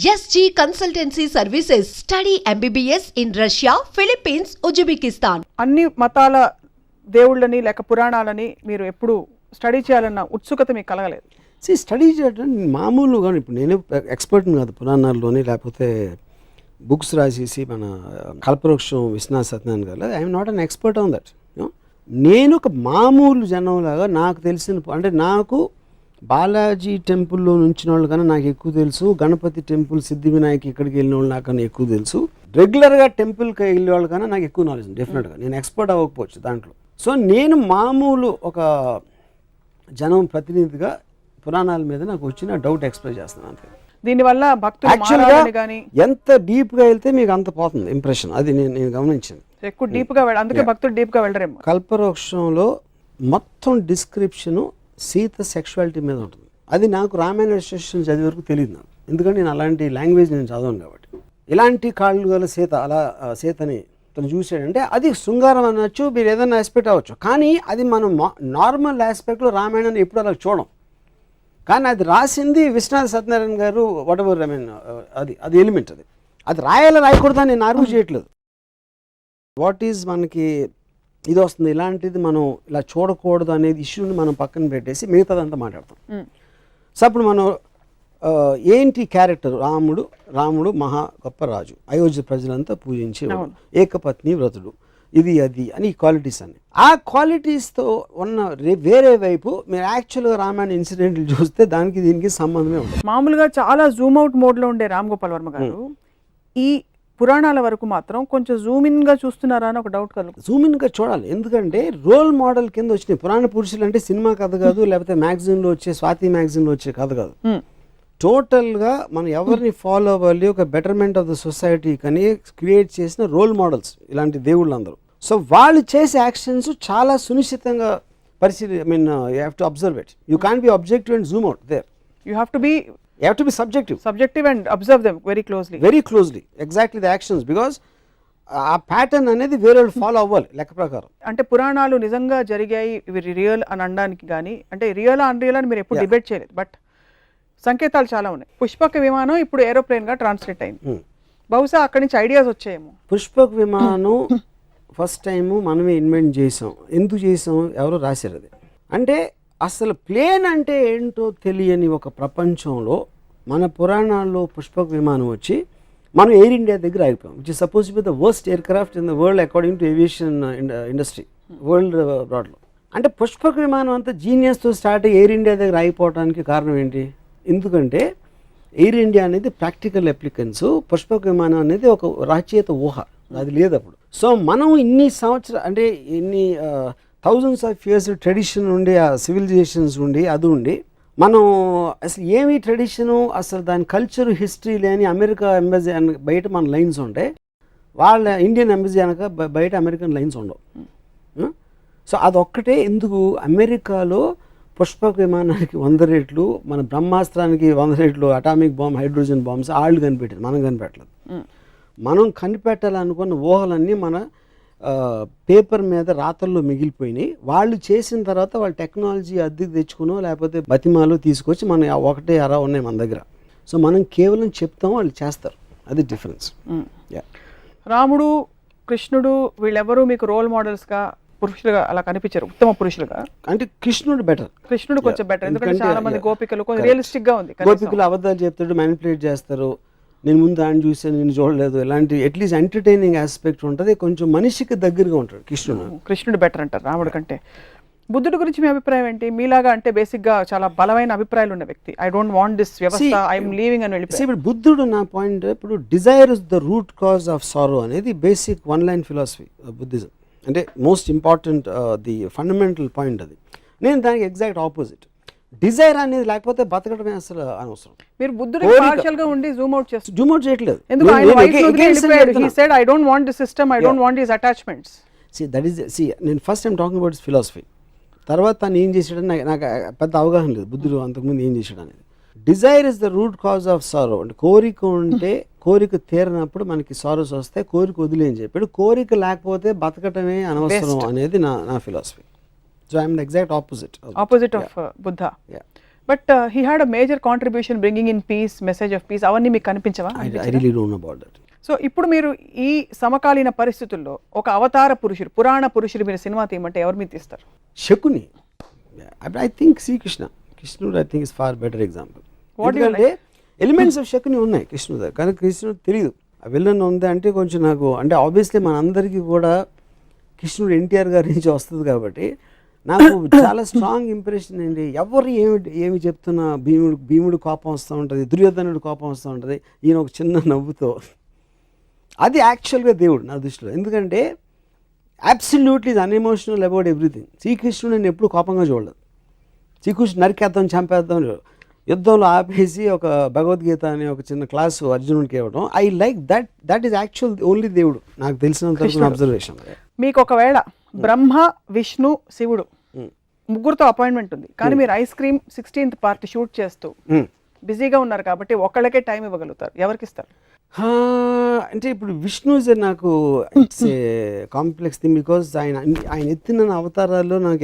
SG Consultancy Services. Study MBBS in Russia, Philippines, Uzbekistan. అన్ని మతాల దేవుళ్ళని లేక పురాణాలని మీరు ఎప్పుడు స్టడీ చేయాలన్న ఉత్సుకత మీకు కలగలేదు? స్టడీ చేయడం మామూలుగా ఇప్పుడు నేను ఎక్స్పర్ట్ని కాదు పురాణాల్లోని, లేకపోతే బుక్స్ రాసేసి మన కల్పవృక్షం విశ్వనాథ సత్యనారాయణ గారు I'm not an expert on that. నేను ఒక మామూలు జనంలాగా నాకు తెలిసిన అంటే నాకు బాలాజీ టెంపుల్లో నుంచిన వాళ్ళు కన్నా నాకు ఎక్కువ తెలుసు, గణపతి టెంపుల్ సిద్ధి వినాయక్ ఇక్కడికి వెళ్ళిన వాళ్ళు నాకన్నా ఎక్కువ తెలుసు, రెగ్యులర్గా టెంపుల్కి వెళ్ళే వాళ్ళు కన్నా నాకు ఎక్కువ నాలెడ్జ్ డెఫినెట్గా. నేను ఎక్స్పర్ట్ అవ్వకపోవచ్చు దాంట్లో. సో నేను మామూలు ఒక జనం ప్రతినిధిగా పురాణాల మీద నాకు వచ్చిన డౌట్ ఎక్స్ప్రెస్ చేస్తున్నాను అంతే. దీనివల్ల భక్తులు యాక్చువల్గా ఎంత డీప్గా వెళ్తే మీకు అంత పోతుంది ఇంప్రెషన్. అది నేను గమనించాను. ఎక్కువ డీప్గా అందుకే భక్తులు డీప్గా వెళ్ళరేమో. కల్పవృక్షంలో మొత్తం డిస్క్రిప్షను సీత సెక్షువాలిటీ మీద ఉంటుంది. అది నాకు రామాయణ రిజిస్ట్రేషన్ చదివే వరకు తెలియదు నాకు, ఎందుకంటే నేను అలాంటి లాంగ్వేజ్ నేను చదవను కాబట్టి. ఇలాంటి కాళ్ళు గల సీత అలా సీతని తను చూసాడంటే అది శృంగారం అనొచ్చు, మీరు ఏదైనా ఆస్పెక్ట్ అవ్వచ్చు, కానీ అది మనం నార్మల్ ఆస్పెక్ట్లో రామాయణాన్ని ఎప్పుడు అలా చూడం. కానీ అది రాసింది విశ్వనాథ సత్యనారాయణ గారు, వాట్ ఎవర్ ఐ మీన్ అది ఎలిమెంట్. అది రాయకూడదని నేను ఆర్గ్యూ చేయట్లేదు. వాట్ ఈజ్ మనకి ఇది వస్తుంది, ఇలాంటిది మనం ఇలా చూడకూడదు అనేది ఇష్యూని మనం పక్కన పెట్టేసి మిగతాదంతా మాట్లాడతాం. సో అప్పుడు మనం ఏంటి క్యారెక్టర్, రాముడు మహా గొప్ప రాజు, అయోధ్య ప్రజలంతా పూజించే ఏకపత్ని వ్రతుడు, ఇది అది అని క్వాలిటీస్ అన్ని. ఆ క్వాలిటీస్తో ఉన్న వేరే వైపు మీరు యాక్చువల్గా రామాయణ ఇన్సిడెంట్లు చూస్తే దానికి దీనికి సంబంధమే ఉంది. మామూలుగా చాలా జూమ్ అవుట్ మోడ్లో ఉండే రామ్ గోపాల్ వర్మ గారు ఈ పురాణాల వరకు మాత్రం కొంచెం జూమ్ ఇన్గా చూస్తున్నారా అని ఒక డౌట్ కలుగు. జూమ్ ఇన్గా చూడాలి, ఎందుకంటే రోల్ మోడల్ కింద వచ్చినాయి పురాణ పురుషులు. అంటే సినిమా కథ కాదు, లేకపోతే మ్యాగజైన్లో వచ్చే స్వాతి మ్యాగజైన్లో వచ్చే కథ కాదు. టోటల్గా మనం ఎవరిని ఫాలో అవ్వాలి, ఒక బెటర్మెంట్ ఆఫ్ ద సొసైటీ కానీ క్రియేట్ చేసిన రోల్ మోడల్స్ ఇలాంటి దేవుళ్ళందరూ. సో వాళ్ళు చేసే యాక్షన్స్ చాలా సునిశ్చితంగా పరిశీలి I mean you have to observe it. You can't be objective and zoom out there. You have to be subjective and observe them very closely exactly the actions, because ఆ pattern అనేది వేరే వాళ్ళు follow అవ్వాలి లెక్క ప్రకారం. అంటే పురాణాలు నిజంగా జరిగాయి ఇవి రియల్ అని అనడానికి కానీ, అంటే రియల్ అన్రియల్ అని మీరు ఎప్పుడు డిబేట్ చేయలేదు, బట్ సంకేతాలు చాలా ఉన్నాయి. పుష్పక విమానం ఇప్పుడు ఏరోప్లేన్ గా ట్రాన్స్లేట్ అయింది. బహుశా అక్కడి నుంచి ఐడియాస్ వచ్చాయేమో. పుష్పక విమానం ఫస్ట్ టైం మనమే ఇన్వెంట్ చేసాం. ఎందుకు చేసాం, ఎవరో రాశారు అది. అంటే అసలు ప్లేన్ అంటే ఏంటో తెలియని ఒక ప్రపంచంలో మన పురాణాల్లో పుష్పక విమానం వచ్చి మనం ఎయిర్ ఇండియా దగ్గర ఆగిపోయాం, which is suppose to be the worst aircraft in the world according to aviation industry world బ్రాడ్లో. అంటే పుష్పక విమానం అంతా జీనియస్తో స్టార్ట్ అయ్యి ఎయిర్ ఇండియా దగ్గర ఆగిపోవడానికి కారణం ఏంటి? ఎందుకంటే ఎయిర్ ఇండియా అనేది ప్రాక్టికల్ అప్లికెన్స్, పుష్పక విమానం అనేది ఒక రచయిత ఊహ, అది లేదు అప్పుడు. సో మనం ఇన్ని సంవత్సరాలు అంటే ఇన్ని థౌజండ్స్ ఆఫ్ ఇయర్స్ ట్రెడిషన్ ఉండి, ఆ సివిలైజేషన్స్ ఉండి అది ఉండి మనం అసలు ఏమి ట్రెడిషను, అసలు దాని కల్చర్ హిస్టరీ లేని అమెరికా ఎంబసీ బయట మన లైన్స్ ఉంటాయి, వాళ్ళ ఇండియన్ ఎంబసీ అనక బయట అమెరికన్ లైన్స్ ఉండవు. సో అదొక్కటే ఎందుకు అమెరికాలో పుష్పక విమానానికి 100 రెట్లు, మన బ్రహ్మాస్త్రానికి 100 రెట్లు అటామిక్ బాంబ్, హైడ్రోజన్ బాంబ్స్ వాళ్ళు కనిపెట్టారు, మనం కనిపెట్టలేదు. మనం కనిపెట్టాలనుకున్న ఊహలన్నీ మన పేపర్ మీద రాతల్లో మిగిలిపోయినాయి. వాళ్ళు చేసిన తర్వాత వాళ్ళు టెక్నాలజీ అద్దెకి తెచ్చుకునో లేకపోతే బతిమాలో తీసుకొచ్చి మన ఒకటే అరా ఉన్నాయి మన దగ్గర. సో మనం కేవలం చెప్తాం, వాళ్ళు చేస్తారు, అది డిఫరెన్స్. రాముడు, కృష్ణుడు వీళ్ళెవరూ మీకు రోల్ మోడల్స్గా పురుషులుగా అలా కనిపించారు, ఉత్తమ పురుషులుగా? అంటే కృష్ణుడు కొంచెం బెటర్, ఎందుకంటే చాలా మంది గోపికలు కొంచెం రియలిస్టిక్ గా ఉంది. గోపికలు అబద్ధాలు చెప్తాడు, మ్యానిపులేట్ చేస్తారు, నేను ముందు ఆయన చూసాను నేను చూడలేదు, ఇలాంటి అట్లీస్ట్ ఎంటర్టైనింగ్ ఆస్పెక్ట్ ఉంటుంది, కొంచెం మనిషికి దగ్గరగా ఉంటాడు కృష్ణుడు బెటర్ అంటారు రాముడు కంటే. బుద్ధుడి గురించి మీ అభిప్రాయం ఏంటి? మీలాగా అంటే బేసిక్గా చాలా బలమైన అభిప్రాయాలు ఉన్న వ్యక్తి, ఐ డోంట్ వాంట్ దిస్ వ్యవస్థ, ఐఎమ్ లీవింగ్ అని వెళ్ళిపోయి. ఇప్పుడు బుద్ధుడు నా పాయింట్, ఇప్పుడు desire is the root cause of sorrow అనేది basic one line philosophy Buddhism, అంటే most important the fundamental point అది. నేను దానికి ఎగ్జాక్ట్ ఆపోజిట్. డిజైర్ అనేది లేకపోతే బతకడమే అసలు అనవసరం. మీరు బుద్ధుడికి పార్షియల్ గా ఉండి జూమ్ అవుట్ చేయట్లేదు. ఎందుకు ఆయన వైఫ్ వదిలేసిపోయాడు? He said I don't want this system, I don't want this attachments. నేను first time talking about philosophy. తర్వాత తను ఏం చేశాడని నాకు పెద్ద అవగాహన లేదు బుద్ధుడు అంతకుముందు ఏం చేశాడు అనేది. Dzire is the root cause of సారో. అంటే కోరిక ఉంటే కోరిక తీరినప్పుడు మనకి సారోస్ వస్తాయి, కోరిక వదిలే అని చెప్పాడు. కోరిక లేకపోతే బతకటమే అనవసరం అనేది నా philosophy. So I'm the exact opposite of Buddha. But he had a major contribution bringing in peace, message of piece, అవన్నీ మీకు కనిపించవా? I really don't know about that. So ఇప్పుడు మీరు ఈ సమకాలీన పరిస్థితుల్లో ఒక అవతార పురుషుడు, పురాణ పురుషుడు మీరు సినిమా తీయమంటే ఎవరు మీరు తీస్తారు? శకుని. I think Srikrishna. కృష్ణుడు I think is far better example. What do you ఎందుకంటే ఎలిమెంట్స్ ఆఫ్ శకుని ఉన్నాయి కృష్ణుడు దగ్గర, కానీ కృష్ణుడు తెలియదు ఆ విలన్ ఉంది అంటే కొంచెం నాకు అంటే ఆబ్వియస్లీ మనందరికీ కూడా కృష్ణుడు ఎన్టీఆర్ గారి నుంచి వస్తుంది కాబట్టి నాకు చాలా స్ట్రాంగ్ ఇంప్రెషన్ అండి. ఎవరు ఏమి చెప్తున్నా భీముడు కోపం వస్తూ ఉంటుంది, దుర్యోధనుడు కోపం వస్తూ ఉంటుంది, ఈయన ఒక చిన్న నవ్వుతో. అది యాక్చువల్గా దేవుడు నా దృష్టిలో. ఎందుకంటే అబ్సల్యూట్లీ ఈజ్ అన్ఎమోషనల్ అబౌట్ ఎవ్రీథింగ్. శ్రీకృష్ణుడు నేను ఎప్పుడు కోపంగా చూడలేదు. శ్రీకృష్ణుడు నరికేద్దాం, చంపేద్దాం, యుద్ధంలో ఆపేసి ఒక భగవద్గీత అనే ఒక చిన్న క్లాసు అర్జునుడికి ఇవ్వడం. I like that is actual only దేవుడు నాకు తెలిసినంత అబ్జర్వేషన్. మీకు ఒకవేళ బ్రహ్మ, విష్ణు, శివుడు ముగ్గురుతో అపాయింట్మెంట్ ఉంది, కానీ మీరు ice cream 16th part shoot చేస్తూ బిజీగా ఉన్నారు కాబట్టి ఒకళ్ళకే టైం ఇవ్వగలుగుతారు, ఎవరికి ఇస్తారు? అంటే ఇప్పుడు విష్ణు ఇస్ నాకు it's a complex thing, because ఆయన ఎత్తిన అవతారాల్లో నాకు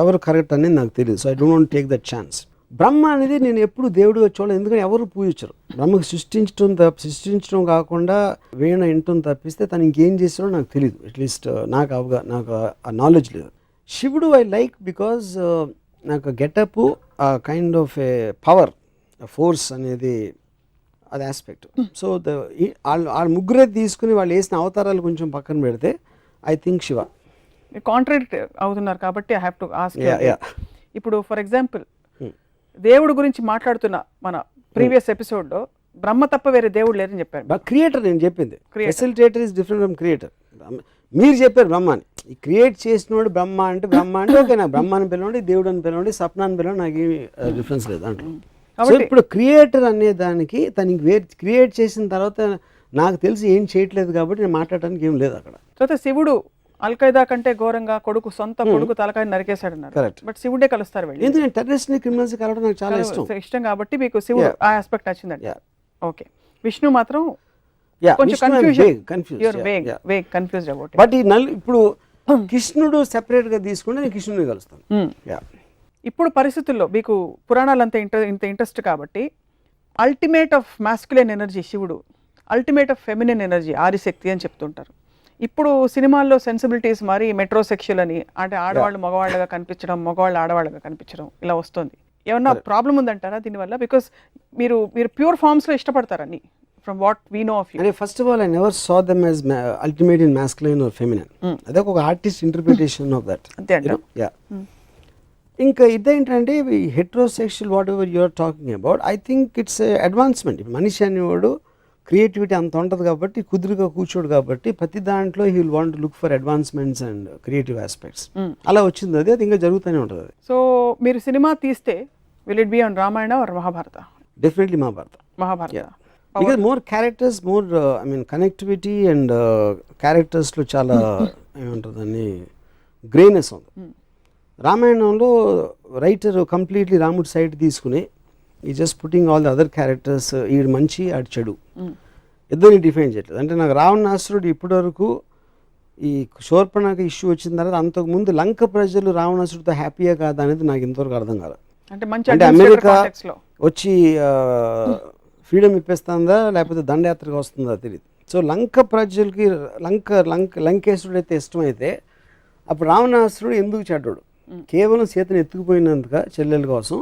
ఎవరు కరెక్ట్ అనేది నాకు తెలియదు. So I don't want take that chance. Brahma అనేది నేను ఎప్పుడు దేవుడిగా చూడలేదు, ఎందుకంటే ఎవరు పూజించరు. బ్రహ్మకు సృష్టించడం కాకుండా వీణ వినటం తప్పిస్తే తను ఇంకేం చేస్తాడో నాకు తెలియదు. అట్లీస్ట్ నాకు ఆ నాలెడ్జ్ లేదు. శివుడు ఐ లైక్ బికాజ్ నాకు getup kind of A power, force అనేది అది ఆస్పెక్ట్. సో వాళ్ళ ముగ్గురే తీసుకుని వాళ్ళు వేసిన అవతారాలు కొంచెం పక్కన పెడితే ఐ థింక్ శివ. కాంట్రాడిక్ట్ అవుతున్నారు కాబట్టి ఐ హ్యావ్ టు ఆస్క్. ఇప్పుడు ఫర్ ఎగ్జాంపుల్ దేవుడు గురించి మాట్లాడుతున్న మన ప్రీవియస్ ఎపిసోడ్లో బ్రహ్మ తప్ప వేరే దేవుడు లేరని చెప్పారు. క్రియేటర్ నేను చెప్పింది, facilitator is different from creator. మీరు చెప్పారు బ్రహ్మని, ఈ క్రియేట్ చేసినోడు బ్రహ్మ అంటే ఓకే, నాకు బ్రహ్మ అని పిలవండి, దేవుడు అని పిలవండి, సప్న అని పిలవండి, నాకు ఏమి డిఫరెన్స్ లేదు దాంట్లో. సో ఇప్పుడు క్రియేటర్ అనే దానికి తనకి క్రియేట్ చేసిన తర్వాత నాకు తెలిసి ఏం చేయట్లేదు కాబట్టి నేను మాట్లాడడానికి ఏం లేదు అక్కడ. సో శివుడు అల్ఖైదా కంటే ఘోరంగా సొంత కొడుకు తలకాయ నరికేశాడు అన్నారు. కరెక్ట్. బట్ శివుడే కలుస్తారు వెళ్ళి. ఎందుకంటే టెర్రరిస్ట్ క్రిమినల్స్ కలవడం నాకు చాలా ఇష్టం కాబట్టి మీకు శివుడు ఆ ఆస్పెక్ట్ నచ్చిందండి. ఓకే. విష్ణు మాత్రం కొంచెం కన్ఫ్యూజ్ అబౌట్. బట్ ఈ ఇప్పుడు కృష్ణుడు సెపరేట్ గా తీసుకుంటే నేను కృష్ణుడిని కలుస్తాను. ఇప్పుడు పరిస్థితుల్లో మీకు పురాణాలు అంత ఇంట్రెస్ట్ కాబట్టి అల్టిమేట్ ఆఫ్ మాస్కులిన్ ఎనర్జీ శివుడు, ultimate of feminine energy Adishakti అని చెప్తుంటారు. ఇప్పుడు సినిమాల్లో సెన్సిబిలిటీస్ మరి మెట్రోసెక్షువల్ అని, అంటే ఆడవాళ్ళు మగవాళ్ళగా కనిపించడం, మగవాళ్ళు ఆడవాళ్ళగా కనిపించడం ఇలా వస్తుంది. ఏమన్నా ప్రాబ్లం ఉందంటారా దీనివల్ల? బికాస్ మీరు ప్యూర్ ఫార్మ్స్లో ఇష్టపడతారని from what we know of you. First of all I never saw them as ultimate in masculine or feminine. అదే ఒక ఆర్టిస్ట్ ఇంటర్ప్రిటేషన్ ఆఫ్ దట్. ఇంకా ఇదేంటంటే heterosexual whatever you're talking about, I think it's advancement. మనిషి అనేవాడు creativity అంత ఉంటుంది కాబట్టి కుదురుగా కూర్చోడు కాబట్టి ప్రతి దాంట్లో he will want look for advancements and creative aspects. అలా వచ్చింది అది ఇంకా జరుగుతూనే ఉంటుంది. సో మీరు సినిమా తీస్తే will it be on Ramayana or Mahabharata? Definitely Mahabharata. Because more characters, more I mean connectivity and క్యారెక్టర్స్లో చాలా ఏమంటుందని గ్రేనెస్ ఉంది. రామాయణంలో రైటర్ కంప్లీట్లీ రాముడి సైడ్ తీసుకుని ఈ just putting all the other characters, ఈడు మంచి ఆడు చెడు ఇద్దరిని డిఫైన్ చేయట్లేదు. అంటే నాకు రావణాసురుడు ఇప్పటి వరకు ఈ శూర్పణఖ ఇష్యూ వచ్చిన తర్వాత అంతకుముందు లంక ప్రజలు రావణాసురుడితో హ్యాపీయా కాదా అనేది నాకు ఇంతవరకు అర్థం కాదు. అంటే అమెరికా వచ్చి ఫ్రీడమ్ ఇప్పిస్తుందా లేకపోతే దండయాత్రగా వస్తుందా తెలియదు. సో లంక ప్రజలకి లంకేశ్వరుడు అయితే ఇష్టమైతే అప్పుడు రావణాసురుడు ఎందుకు చెడ్డాడు? కేవలం సీతను ఎత్తుకుపోయినందుక చెల్లెల కోసం,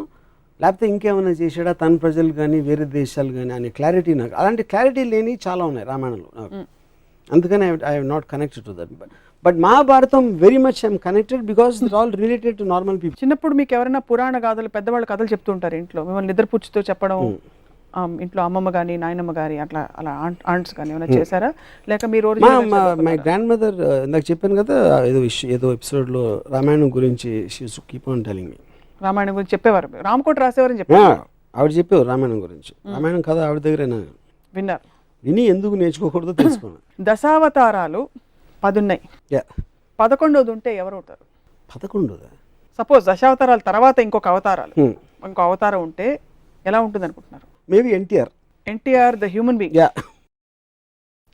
లేకపోతే ఇంకేమైనా చేసాడా తన ప్రజలు కానీ వేరే దేశాలు కానీ అనే క్లారిటీ నాకు, అలాంటి క్లారిటీ లేని చాలా ఉన్నాయి రామాయణంలో నాకు. అందుకని I have not connected to that. But Mahabharatam very much I'm connected because it all related to normal people. చిన్నప్పుడు మీకు ఎవరైనా పురాణ గాథలు, పెద్దవాళ్ళు కథలు చెప్తూ ఉంటారు ఇంట్లో, మిమ్మల్ని నిద్రపుచ్చుతో చెప్పడం, ఇంట్లో అమ్మమ్మ కానీ నాయనమ్మ గారి అలా ఆంట్స్ కానీ ఏమైనా చేశారా? లేక మీరు మై గ్రాండ్ మదర్ ఇందాక చెప్పాను కదా ఏదో ఎపిసోడ్లో రామాయణం గురించి she used to keep on telling me. Ramayanam గురించి చెప్పేవారు, రామకోట రాసేవారని చెప్పారు. ఆవిడ చెప్పేవారు రామాయణం గురించి. రామాయణం కథ ఆవిడ దగ్గర విన్నారు, విని ఎందుకు నేర్చుకోకూడదో తెలుసుకున్నాను. దశావతారాలు 10 ఉన్నాయి, 11వది ఉంటే ఎవరు అవుతారు? 11వదా? సపోజ్ దశావతారాల తర్వాత ఇంకొక అవతారం ఉంటే ఎలా ఉంటుంది అనుకుంటున్నారు? Maybe NTR the human being.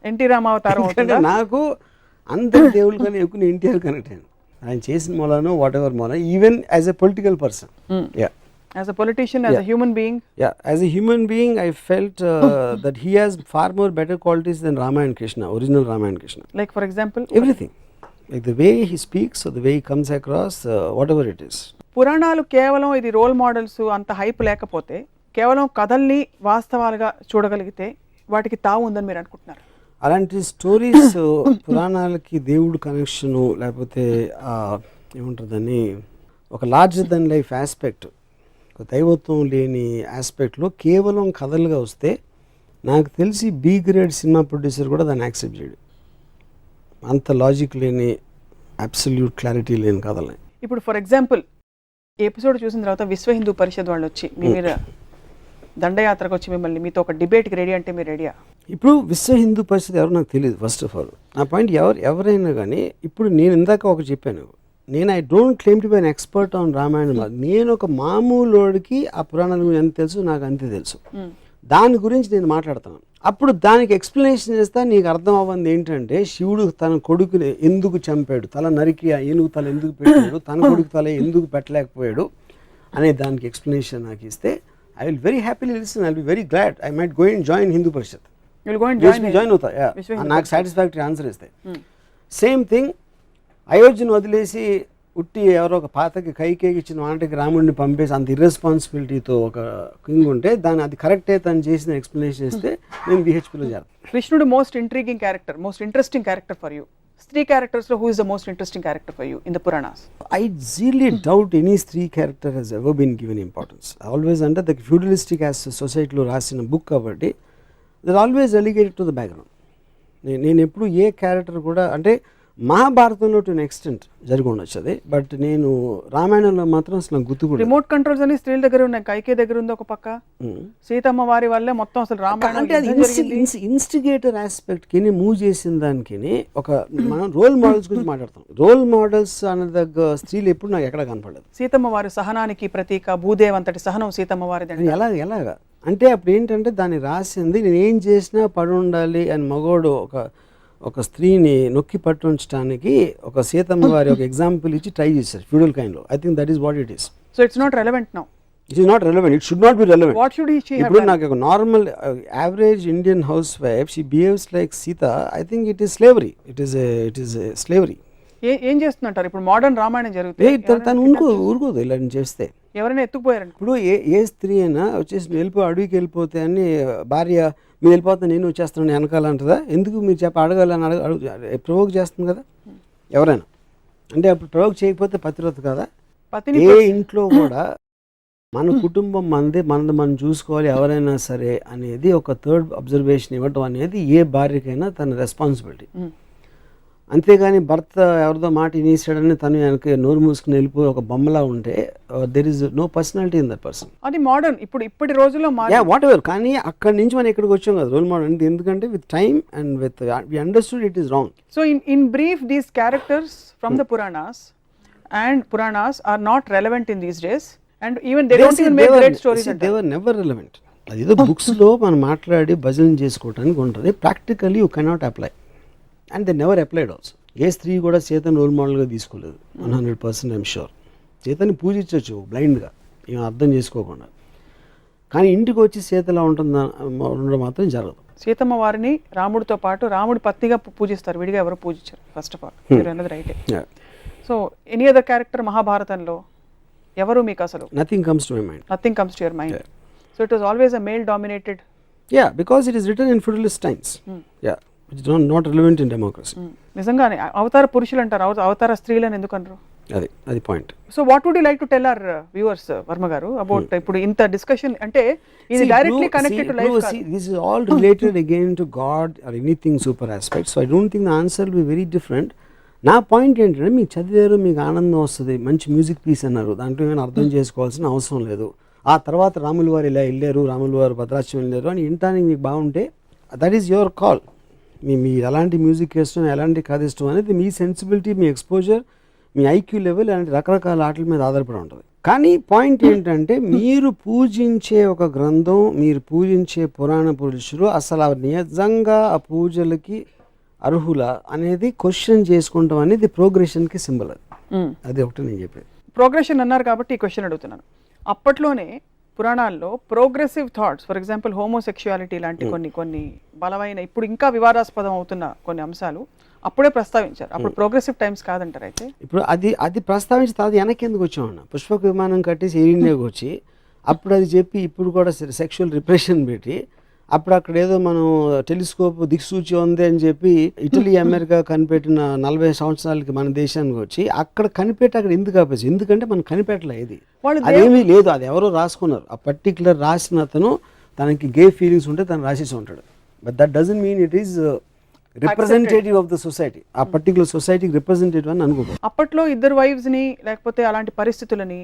NT రామావతారం అవుతుందా? నాకు అందరి దేవుళ్ళు కానీ ఎక్కువ ఎన్టీఆర్ కనెక్ట్ అయ్యాను. ఆయన చేసిన మూలానో వాట్ ఎవర్ మూల, even as a political person. As a politician, as a human being, Yeah, as a human being, I felt that he has far more better qualities than Rama and Krishna, original Rama and Krishna. like for example, Everything. Like the way he speaks or the way he comes across, whatever it is. పురాణాలు కేవలం ఇది role models అంత hype లేకపోతే కేవలం కథల్ని వాస్తవాలుగా చూడగలిగితే వాటికి తావు ఉందని మీరు అనుకుంటున్నారు? అలాంటి స్టోరీస్ పురాణాలకి దేవుడు కనెక్షను లేకపోతే ఏముంటుందని ఒక లార్జర్ దెన్ లైఫ్ ఆస్పెక్ట్, ఒక దైవత్వం లేని ఆస్పెక్ట్లో కేవలం కథలుగా వస్తే నాకు తెలిసి బి గ్రేడ్ సినిమా ప్రొడ్యూసర్ కూడా దాన్ని యాక్సెప్ట్ చేయడు. అంత లాజిక్ లేని అబ్సల్యూట్ క్లారిటీ లేని కథలని. ఇప్పుడు ఫర్ ఎగ్జాంపుల్ ఎపిసోడ్ చూసిన తర్వాత విశ్వ హిందూ పరిషత్ వాళ్ళు వచ్చి మీ మీద దండయాత్రకు వచ్చి మిమ్మల్ని మీతో ఒక డిబేట్కి రెడీ అంటే మీరు రెడీయా? ఇప్పుడు విశ్వ హిందూ పరిషత్ ఎవరు నాకు తెలియదు. ఫస్ట్ ఆఫ్ ఆల్ నా పాయింట్ ఎవరైనా కానీ ఇప్పుడు నేను ఇందాక ఒక చెప్పాను, నేను I don't claim to be an expert on Ramayanam. నేను ఒక మామూలుడికి ఆ పురాణాల గురించి ఎంత తెలుసు నాకు అంతే తెలుసు. దాని గురించి నేను మాట్లాడతాను. అప్పుడు దానికి ఎక్స్ప్లెనేషన్ చేస్తా. నీకు అర్థం అవ్వంది ఏంటంటే శివుడు తన కొడుకుని ఎందుకు చంపాడు, తల నరికి ఏనుగు తల ఎందుకు పెట్టాడు, తన కొడుకు తల ఎందుకు పెట్టలేకపోయాడు అనే దానికి ఎక్స్ప్లెనేషన్ నాకు ఇస్తే I will very happily listen. I will be very glad. I might go and join Hindu Parishad. Join అవుతా. నాకు సాటిస్ఫాక్టరీ ఆన్సర్ ఇస్తాయి. సేమ్ థింగ్ అయోధ్యను వదిలేసి ఉట్టి ఎవరో ఒక పాతకి కైకేకి ఇచ్చిన వాటికి రాముడిని పంపేసి అంత ఇర్రెస్పాన్సిబిలిటీతో ఒక కింగ్ ఉంటే దాన్ని అది కరెక్టే తను చేసిన ఎక్స్ప్లెనేషన్ ఇస్తే నేను బిహెచ్పిలో చేస్తాను. కృష్ణుడు most intriguing character, most interesting character for you. స్త్రీ క్యారెక్టర్స్ లో who is the most interesting character for you in the Puranas? I really doubt any stree character has ever been given importance. Always under the feudalistic as society lo rasina book kabatti they're always relegated to the background. నేను ఎప్పుడు ఏ character కూడా అంటే మహాభారతంలో to extent జరిగి ఉండొచ్చు అది, but నేను రామాయణంలో మాత్రం అసలు గుర్తు కూడా. రిమోట్ కంట్రోల్స్ అని స్త్రీల దగ్గర ఉన్నాయి, కైకే దగ్గర ఉంది ఒక పక్క, సీతమ్మ వారి వల్లే మొత్తం అసలు రామాయణం అంటే అది ఇన్స్టిగేటర్ ఆస్పెక్ట్ కి మూవ్ చేసిన దానికి ఒక మనం రోల్ మోడల్స్ గురించి మాట్లాడతాం. రోల్ మోడల్స్ అనే దగ్గర స్త్రీలు ఎప్పుడు నాకు ఎక్కడ కనపడలేదు. సీతమ్మ వారి సహనానికి ప్రతీక, భూదేవ్ అంతటి సహనం సీతమ్మ వారిది. ఎలాగా అంటే అప్పుడు ఏంటంటే దాన్ని రాసింది నేను ఏం చేసినా పడి ఉండాలి అని మగోడు ఒక స్త్రీని నొక్కి పట్టుంచడానికి ఒక సీతమ్మ వారి ఒక ఎగ్జాంపుల్ ఇచ్చి ట్రై చేశారు ఫ్యూడల్ కైండ్ లో. I think that is what it is. So it's not relevant now. It is not relevant. It should not be relevant. What should he ఇప్పుడు నాకు ఒక normal average Indian housewife she behaves like Sita. I think it is slavery. It is slavery. ఏం చేస్తుంటారు ఇప్పుడు modern Ramayanam జరుగుతుంది, తను ఊరుకోదు ఇలా చేస్తే. ఎవరైనా ఎత్తుకుపోయారండి. ఇప్పుడు ఏ స్త్రీ అయినా వచ్చేసి అడవికి వెళ్ళిపోతే అని భార్య మీరు వెళ్ళిపోతే నేను వచ్చేస్తాను వెనకాల అంటదా? ఎందుకు మీరు అడగాలని ప్రవోక్ చేస్తుంది కదా ఎవరైనా. అంటే అప్పుడు ప్రవోక్ చేయకపోతే పతివ్రత కదా. ఏ ఇంట్లో కూడా మన కుటుంబం మనది మనం చూసుకోవాలి ఎవరైనా సరే అనేది ఒక థర్డ్ అబ్జర్వేషన్ ఇవ్వటం అనేది ఏ భార్యకైనా తన రెస్పాన్సిబిలిటీ. అంతేగాని భర్త ఎవరిదో మాట ఇనేసాడని తను వెనక నోరు మూసుకుని వెళ్ళిపోయి ఒక బొమ్మలా ఉంటే there is no personality in that person. అది మోడర్న్ ఇప్పటి రోజుల్లో వాట్ ఎవర్. కానీ అక్కడి నుంచి మనం ఇక్కడికి వచ్చాం కదా రోల్ మోడల్. ఎందుకంటే with time and with we understood it is wrong. So in brief these characters from the Puranas are not relevant in these days and even they don't even make great stories. They were never relevant. అదేదో books లో మనం మాట్లాడి భజన చేసుకోవడానికి ఉంటుంది. Practically you cannot apply and they never applied also. ఏ స్త్రీ కూడా సీతను రోల్ మోడల్గా తీసుకోలేదు 100%. ఐఎమ్ షూర్ సీతని పూజించవచ్చు బ్లైండ్గా ఏం అర్థం చేసుకోకుండా. కానీ ఇంటికి వచ్చి సీతలా ఉండడం మాత్రం జరగదు. సీతమ్మ వారిని రాముడితో పాటు రాముడి పత్నిగా పూజిస్తారు, విడిగా ఎవరు పూజించారు. ఫస్ట్ ఆఫ్ ఆల్ మీరు అన్నది రైటే. సో ఎనీ అదర్ క్యారెక్టర్ మహాభారతంలో ఎవరు మీకు అసలు? Nothing comes to my mind. Nothing comes to your mind. So it was always a male dominated. Yeah, because it is written in feudalist times. Yeah, which is not relevant in democracy. నిజంగానే అవతార పురుషులు అంటారు, అవతార స్త్రీలను ఎందుకు అనరు? అది point. So what would you like to tell our viewers Varma garu about ఇప్పుడు ఇంత డిస్కషన్ అంటే ఇది directly connected to life. This is all related again to God or anything super aspect. So I don't think the answer will be very different. నా point ఏంటంటే మీకు చదివారు, మీకు ఆనందం వస్తుంది, మంచి మ్యూజిక్ పీస్ అన్నారు, దాంట్లో ఏమైనా అర్థం చేసుకోవాల్సిన అవసరం లేదు. ఆ తర్వాత రాములు వారు ఇలా వెళ్ళారు, రాములు వారు భద్రాచలం వెళ్ళారు అని వినటానికి మీకు బాగుంటే దట్ ఈస్ యువర్ కాల్. మీ ఎలాంటి మ్యూజిక్ ఇష్టం, ఎలాంటి కథ ఇష్టం అనేది మీ సెన్సిబిలిటీ, మీ ఎక్స్పోజర్, మీ ఐక్యూ లెవెల్ అలాంటి రకరకాల ఆటల మీద ఆధారపడి ఉంటుంది. కానీ పాయింట్ ఏంటంటే మీరు పూజించే ఒక గ్రంథం, మీరు పూజించే పురాణ పురుషులు అసలు నిజంగా ఆ పూజలకి అర్హుల అనేది క్వశ్చన్ చేసుకుంటాం అనేది ప్రోగ్రెషన్కి సింబల్. అది ఒకటి నేను చెప్పేది. ప్రోగ్రెషన్ అన్నారు కాబట్టి ఈ క్వశ్చన్ అడుగుతున్నాను. అప్పట్లోనే పురాణాల్లో progressive thoughts, for example homosexuality లాంటి కొన్ని బలమైన, ఇప్పుడు ఇంకా వివాదాస్పదం అవుతున్న కొన్ని అంశాలు అప్పుడే ప్రస్తావించారు. అప్పుడు ప్రోగ్రెసివ్ టైమ్స్ కాదంటారు. అయితే ఇప్పుడు అది ప్రస్తావించిన తర్వాత వెనక్కి ఎందుకు వచ్చామన్న, పుష్పక విమానం కట్టేసి ఎయిర్ ఇండియాకి వచ్చి అప్పుడు అది చెప్పి ఇప్పుడు కూడా సెక్షువల్ రిప్రెషన్ పెట్టి అప్పుడు అక్కడ ఏదో మనం టెలిస్కోప్ దిక్సూచి ఉంది అని చెప్పి ఇటలీ అమెరికా కనిపెట్టిన 40 సంవత్సరాలకి మన దేశానికి వచ్చి అక్కడ కనిపెట్టి అక్కడ ఎందుకు ఆపేసి, ఎందుకంటే మనం కనిపెట్టలే, ఇది అదేమీ లేదు, అది ఎవరో రాసుకున్నారు. ఆ పర్టికులర్ రాసిన అతను తనకి గే ఫీలింగ్స్ ఉంటే తను రాసేసి ఉంటాడు. But that doesn't mean it is representative of the society, ఆ పర్టికులర్ సొసైటీకి రిప్రజెంటేటివ్ అని అనుకోదు. అప్పట్లో ఇద్దరు వైఫ్స్ని లేకపోతే అలాంటి పరిస్థితులని,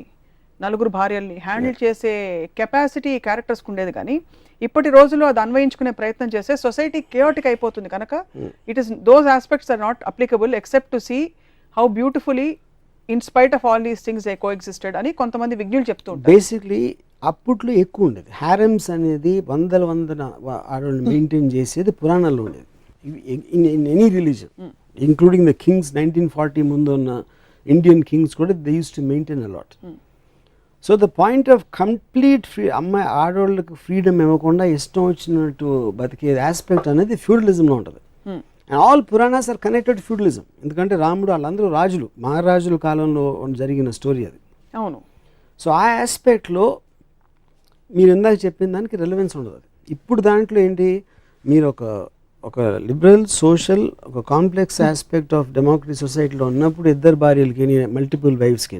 నలుగురు భార్యల్ని హ్యాండిల్ చేసే కెపాసిటీ క్యారెక్టర్స్కి ఉండేది. కానీ ఇప్పటి రోజుల్లో అది అన్వయించుకునే ప్రయత్నం చేస్తే సొసైటీ కేయోటిక్ అయిపోతుంది కనుక it is those aspects are not applicable except to see how beautifully in spite of all these things they coexisted అని కొంతమంది విజ్ఞులు చెప్తూ ఉంటారు. బేసిక్లీ అప్పట్లో ఎక్కువ ఉండేది హారెమ్స్ అనేది, వందల ఆడవాళ్ళు మెయింటైన్ చేసేది పురాణాల్లో ఉండేది. In any religion including the kings, 1940 ముందు ఉన్న ఇండియన్ కింగ్స్ కూడా they use to maintain a lot. So the point of complete అమ్మాయి ఆడవాళ్ళకి ఫ్రీడమ్ ఇవ్వకుండా ఇష్టం వచ్చినట్టు బతికే ఆస్పెక్ట్ అనేది ఫ్యూడలిజంలో ఉంటుంది. And all Puranas are connected to feudalism. ఎందుకంటే రాముడు వాళ్ళందరూ రాజులు, మహారాజుల కాలంలో జరిగిన స్టోరీ అది. అవును. సో ఆ ఆస్పెక్ట్లో మీరు ఇందాక చెప్పిన దానికి రెలవెన్స్ ఉండదు. అది ఇప్పుడు దాంట్లో ఏంటి, మీరు ఒక లిబరల్ సోషల్ ఒక కాంప్లెక్స్ ఆస్పెక్ట్ ఆఫ్ డెమోక్రసీ సొసైటీలో ఉన్నప్పుడు ఇద్దరు భార్యలకి మల్టిపుల్ వైఫ్స్కి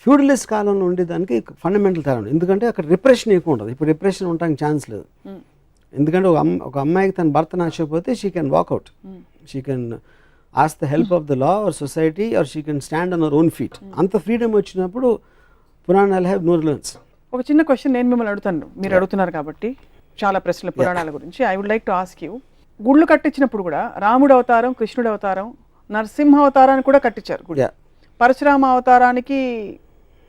ఫ్యూడలిస్ట్ కాలంలో ఉండేదానికి ఫండమెంటల్ తేడా ఉంది. ఎందుకంటే అక్కడ రిప్రెషన్ ఎక్కువ ఉంటుంది. ఇప్పుడు రిప్రెషన్ ఉండడానికి ఛాన్స్ లేదు. ఎందుకంటే ఒక అమ్మాయికి తన భర్త నచ్చకపోతే she can walk out, she can ask the help of the law or society or she can stand on our own feet. అంత ఫ్రీడమ్ వచ్చినప్పుడు పురాణాలు హ్యావ్ నో రిలవెన్స్. ఒక చిన్న క్వశ్చన్ నేను మిమ్మల్ని అడుగుతాను, మీరు అడుగుతున్నారు కాబట్టి చాలా ప్రశ్నలు పురాణాల గురించి. I would like to ask you, గుళ్ళు కట్టించినప్పుడు కూడా రాముడు అవతారం, కృష్ణుడు అవతారం, నరసింహ అవతారాన్ని కూడా కట్టించారు గుడి. పరశురామ అవతారానికి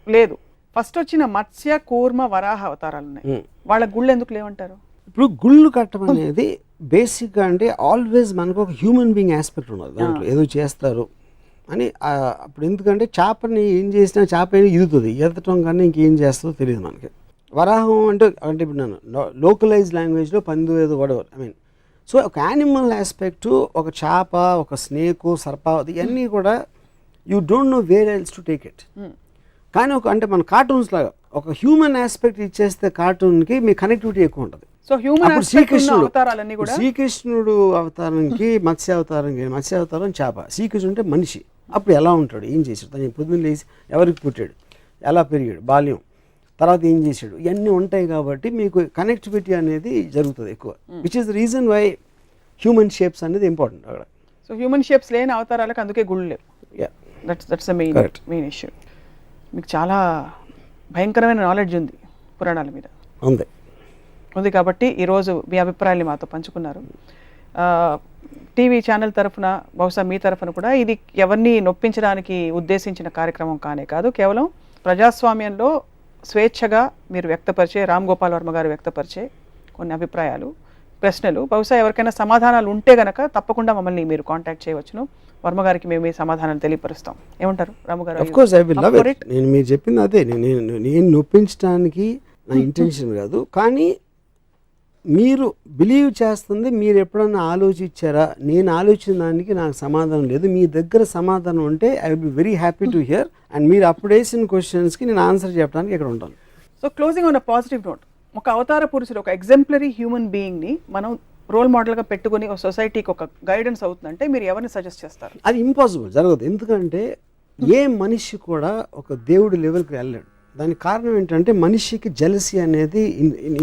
లేదు. ఫస్ట్ వచ్చిన మత్స్య, కూర్మ, వరాహ అవతారాలు ఉన్నాయి. వాళ్ళ గుళ్ళు ఎందుకు లేవంటారు? ఇప్పుడు గుళ్ళు కట్టడం అనేది బేసిక్గా అంటే ఆల్వేస్ మనకు ఒక హ్యూమన్ బీయింగ్ ఆస్పెక్ట్ ఉన్నది దాంట్లో. ఏదో చేస్తారు అని అప్పుడు, ఎందుకంటే చేపని ఏం చేసినా చేప ఈదుతుంది, ఈదటం కన్నా ఇంకేం చేస్తుందో తెలియదు మనకి. వరాహం అంటే ఇప్పుడు నేను లోకలైజ్ లాంగ్వేజ్లో పందు ఏదో వడవర్, ఐ మీన్. సో ఒక యానిమల్ ఆస్పెక్టు, ఒక చేప, ఒక స్నేకు, సర్పావతి, ఇవన్నీ కూడా you don't know where else to take it. కానీ అంటే మన కార్టూన్స్ లాగా ఒక హ్యూమన్ ఆస్పెక్ట్ ఇచ్చేస్తే కార్టూన్కి మీ కనెక్టివిటీ ఎక్కువ ఉంటుంది. సో హ్యూమన్ అవతారాలన్నీ కూడా శ్రీకృష్ణుడు అవతారానికి మత్స్య అవతారం చేప, శ్రీకృష్ణుడు అంటే మనిషి. అప్పుడు ఎలా ఉంటాడు, ఏం చేశాడు, తను పొద్దున్న లేచి ఎవరికి పుట్టాడు, ఎలా పెరిగాడు, బాల్యం, తర్వాత ఏం చేశాడు, ఇవన్నీ ఉంటాయి. కాబట్టి మీకు కనెక్టివిటీ అనేది జరుగుతుంది ఎక్కువ, which is the reason why human shapes అనేది ఇంపార్టెంట్ అక్కడ. సో హ్యూమన్ షేప్స్ లేని అవతారాలకు అందుకే గుళ్ళు లేవు. That's the main issue. మీకు చాలా భయంకరమైన నాలెడ్జ్ ఉంది పురాణాల మీద. ఉంది కాబట్టి ఈరోజు మీ అభిప్రాయాన్ని మాతో పంచుకున్నారు. టీవీ ఛానల్ తరఫున, బహుశా మీ తరఫున కూడా ఇది ఎవరిని నొప్పించడానికి ఉద్దేశించిన కార్యక్రమం కానే కాదు. కేవలం ప్రజాస్వామ్యంలో స్వేచ్ఛగా మీరు వ్యక్తపరిచే, రామ్ గోపాల్ వర్మ గారు వ్యక్తపరిచే కొన్ని అభిప్రాయాలు, ప్రశ్నలు, బహుశా ఎవరికైనా సమాధానాలు ఉంటే గనక తప్పకుండా మమ్మల్ని మీరు కాంటాక్ట్ చేయవచ్చును. వర్మ గారికి మేము ఈ సమాధానాలు తెలియపరుస్తాం. ఏమంటారు రాము గారు? Of course I will love it. నేను మీరు చెప్పింది అదే, నేను నొప్పించడానికి నా ఇంటెన్షన్ కాదు. కానీ మీరు బిలీవ్ చేస్తుంది, మీరు ఎప్పుడన్నా ఆలోచించారా? నేను ఆలోచించిన దానికి నాకు సమాధానం లేదు. మీ దగ్గర సమాధానం ఉంటే I will be very happy to hear. And మీరు అప్పుడు వేసిన క్వశ్చన్స్కి నేను ఆన్సర్ చెప్పడానికి ఇక్కడ ఉంటాను. So closing on a positive note, ఒక అవతార పురుషుడు, ఒక ఎగ్జాంపులరీ హ్యూమన్ బీయింగ్ని మనం రోల్ మోడల్గా పెట్టుకుని ఒక సొసైటీకి ఒక గైడెన్స్ అవుతుందంటే మీరు ఎవరిని సజెస్ట్ చేస్తారు? అది ఇంపాసిబుల్, జరగదు. ఎందుకంటే ఏ మనిషి కూడా ఒక దేవుడి లెవెల్కి వెళ్ళాడు. దానికి కారణం ఏంటంటే మనిషికి జెలసీ అనేది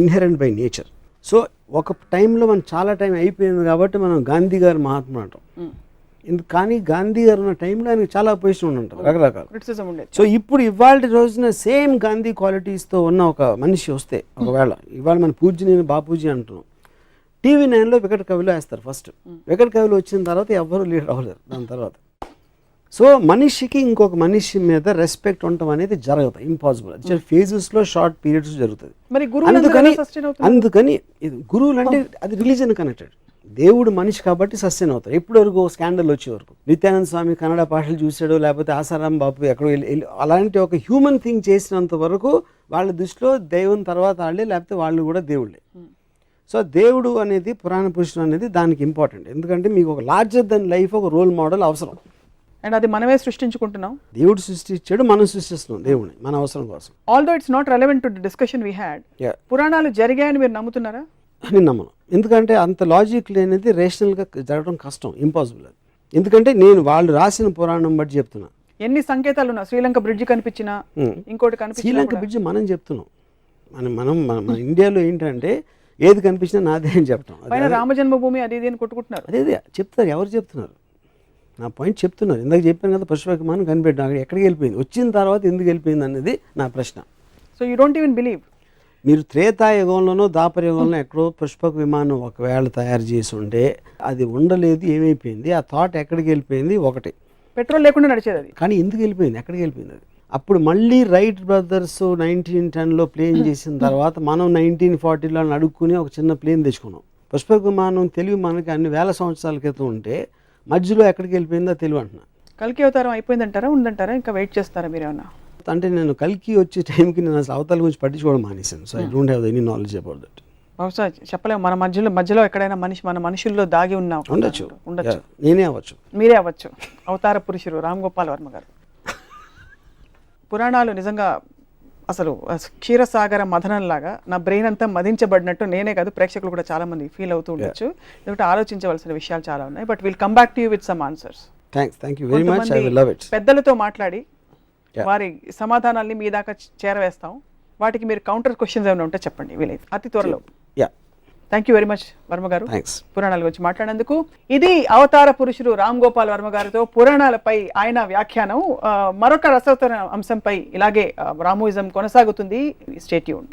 ఇన్హెరెంట్ బై నేచర్. సో ఒక టైంలో మనం చాలా టైం అయిపోయింది కాబట్టి మనం గాంధీ గారు మహాత్ముడు అంటాం. కానీ గాంధీ గారు ఉన్న టైంలో ఆయనకి చాలా అపోజిషన్ ఉంటుంది, రకరకాల క్రిటిసిజం ఉండేది. సో ఇప్పుడు ఇవాళ రోజున సేమ్ గాంధీ క్వాలిటీస్తో ఉన్న ఒక మనిషి వస్తే, ఒకవేళ ఇవాళ మన పూజ్యని బాపూజీ అంటున్నాం, టీవీ 9లో వికట కవిలో వేస్తారు. ఫస్ట్ వికట కవిలో వచ్చిన తర్వాత ఎవ్వరూ లీడర్ అవ్వలేరు దాని తర్వాత. సో మనిషికి ఇంకొక మనిషి మీద రెస్పెక్ట్ ఉండటం అనేది జరగదు, ఇంపాసిబుల్. అది ఫేజెస్లో, షార్ట్ పీరియడ్స్ జరుగుతుంది. అందుకని గురువులు అంటే అది రిలీజన్ కనెక్టెడ్. దేవుడు మనిషి కాబట్టి సస్టైన్ అవుతారు. ఎప్పటి వరకు స్కాండల్ వచ్చే వరకు. నిత్యానంద స్వామి కన్నడ భాషలు చూశాడు, లేకపోతే ఆసారాం బాపు ఎక్కడో వెళ్ళి అలాంటి ఒక హ్యూమన్ థింగ్ చేసినంత వరకు వాళ్ళ దృష్టిలో దైవం తర్వాత వాళ్ళే, లేకపోతే వాళ్ళు కూడా దేవుళ్ళే. సో దేవుడు అనేది పురాణ పురుషుడు అనేది దానికి ఇంపార్టెంట్. ఎందుకంటే మీకు ఒక లార్జర్ దెన్ లైఫ్ ఒక రోల్ మోడల్ అవసరం. అండ్ అది మనమే సృష్టించుకుంటున్నాం. దేవుడు సృష్టించాడు, మనం సృష్టిస్తున్నాం దేవుడిని మన అవసరం కోసం. Although it's not relevant to the discussion we had. పురాణాలు జరిగాయని మీరు నమ్ముతున్నారా? అని నమ్మను. ఎందుకంటే అంత లాజిక్ లేనిది రేషనల్గా జరగడం కష్టం, ఇంపాసిబుల్ అది. ఎందుకంటే నేను వాళ్ళు రాసిన పురాణం బట్టి చెప్తున్నా. ఎన్ని సంకేతాలు ఉన్నా, శ్రీలంక బ్రిడ్జ్ కనిపించినా, ఇంకోటి కనిపించినా, శ్రీలంక బ్రిడ్జ్ మనం చెప్తున్నాం. మన ఇండియాలో ఏంటంటే ఏది కనిపించినా నాదే అని చెప్తాం. పైన రామజన్మభూమి అది ఇది అని కొట్టుకుంటున్నారు. అదే చెప్తారు, ఎవరు చెప్తున్నారు? నా పాయింట్ చెప్తున్నారు. ఇందాక చెప్పాను కదా, పుష్పక విమానం కనిపెట్టాం, అక్కడ ఎక్కడికి వెళ్ళిపోయింది, వచ్చిన తర్వాత ఎందుకు వెళ్ళిపోయింది అనేది నా ప్రశ్న. So you don't even believe. మీరు త్రేతాయుగంలోనో ద్వాపరయుగంలో ఎక్కడో పుష్పక విమానం ఒకవేళ తయారు చేసి ఉంటే అది ఉండలేదు, ఏమైపోయింది, ఆ థాట్ ఎక్కడికి వెళ్ళిపోయింది, ఒకటి పెట్రోల్ లేకుండా నడిచేది అది. కానీ ఎందుకు వెళ్ళిపోయింది, ఎక్కడికి వెళ్ళిపోయింది అది? అప్పుడు మళ్ళీ రైట్ బ్రదర్స్ 1910లో ప్లేన్ చేసిన తర్వాత మనం 1940లో అడుక్కుని ఒక చిన్న ప్లేన్ తెచ్చుకున్నాం. పుష్పక విమానం తెలివి మనకి అన్ని వేల సంవత్సరాల క్రితం ఉంటే మధ్యలో ఎక్కడికి వెళ్ళిపోయిందో తెలివి అంటున్నా. కల్కి అవతారం అయిపోయిందంటారా, ఉందంటారా, ఇంకా వెయిట్ చేస్తారా మీరేమన్నా? అంటే నేను కల్కి వచ్చే టైంకి నేను అసలు అవతాల గురించి పట్టించుకోవడం మానేశాను. So I don't have any knowledge about that. బహుశా చెప్పలేము, మన మధ్యలో ఎక్కడైనా మన మనుషుల్లో దాగి ఉన్నా ఉండొచ్చు. ఉండొచ్చు. నేనే అవ్వచ్చు, మీరే అవ్వచ్చు. అవతార పురుషుడు రామ్ గోపాల్ వర్మ గారు. పురాణాలు నిజంగా అసలు క్షీరసాగర మథనంలాగా నా బ్రెయిన్ అంతా మదించబడినట్టు నేనే కాదు, ప్రేక్షకులు కూడా చాలా మంది ఫీల్ అవుతూ ఉండొచ్చు. ఎందుకంటే ఆలోచించవలసిన విషయాలు చాలా ఉన్నాయి. But will come back to you with some answers. Thank you very much. I will love it. పెద్దలతో మాట్లాడి వారి సమాధానాల్ని మీ దాకా చేరవేస్తాం. వాటికి మీరు కౌంటర్ క్వశ్చన్స్ ఏమైనా ఉంటే చెప్పండి వీలైతే అతి త్వరలో. Thank you very much Varma గారు, పురాణాల గురించి మాట్లాడేందుకు. ఇది అవతార పురుషుడు రామ్ గోపాల్ వర్మ గారితో పురాణాలపై ఆయన వ్యాఖ్యానం. మరొక రసవత్తర అంశంపై ఇలాగే రామోయిజం కొనసాగుతుంది. Stay tuned.